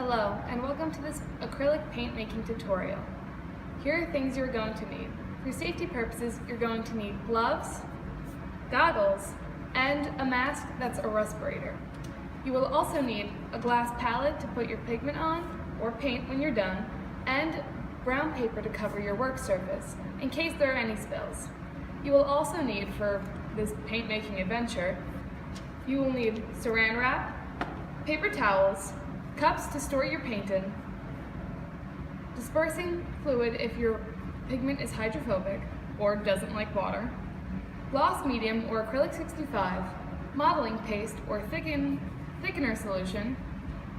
Hello, and welcome to this acrylic paint making tutorial. Here are things you're going to need. For safety purposes, you're going to need gloves, goggles, and a mask that's a respirator. You will also need a glass palette to put your pigment on, or paint when you're done, and brown paper to cover your work surface, in case there are any spills. You will also need, for this paint making adventure, you will need saran wrap, paper towels, cups to store your paint in, dispersing fluid if your pigment is hydrophobic or doesn't like water, gloss medium or acrylic 65, modeling paste or thickener solution,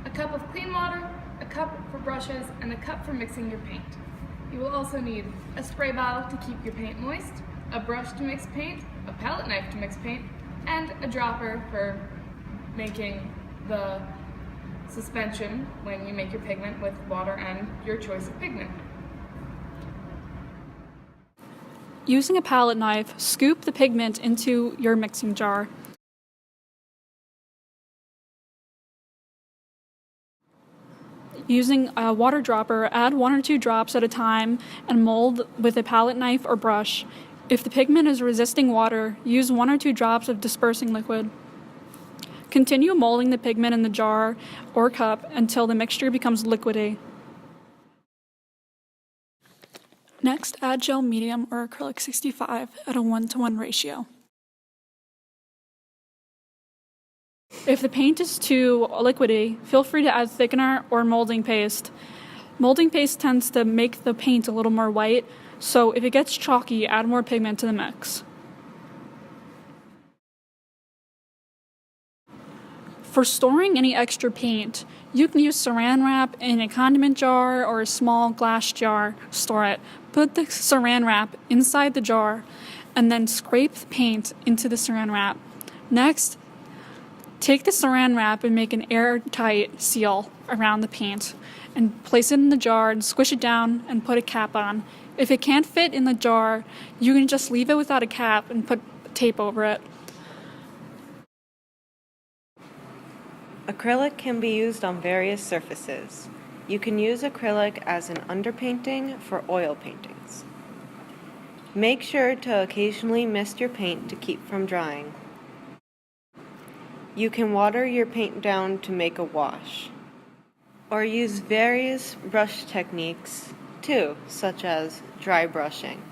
a cup of clean water, a cup for brushes, and a cup for mixing your paint. You will also need a spray bottle to keep your paint moist, a brush to mix paint, a palette knife to mix paint, and a dropper for making the suspension when you make your pigment with water and your choice of pigment. Using a palette knife, scoop the pigment into your mixing jar. Using a water dropper, add 1 or 2 drops at a time and mold with a palette knife or brush. If the pigment is resisting water, use 1 or 2 drops of dispersing liquid. Continue molding the pigment in the jar or cup until the mixture becomes liquidy. Next, add gel medium or acrylic 65 at a 1:1 ratio. If the paint is too liquidy, feel free to add thickener or molding paste. Molding paste tends to make the paint a little more white, so if it gets chalky, add more pigment to the mix. For storing any extra paint, you can use saran wrap in a condiment jar or a small glass jar. Store it. Put the saran wrap inside the jar and then scrape the paint into the saran wrap. Next, take the saran wrap and make an airtight seal around the paint and place it in the jar and squish it down and put a cap on. If it can't fit in the jar, you can just leave it without a cap and put tape over it. Acrylic can be used on various surfaces. You can use acrylic as an underpainting for oil paintings. Make sure to occasionally mist your paint to keep from drying. You can water your paint down to make a wash, or use various brush techniques too, such as dry brushing.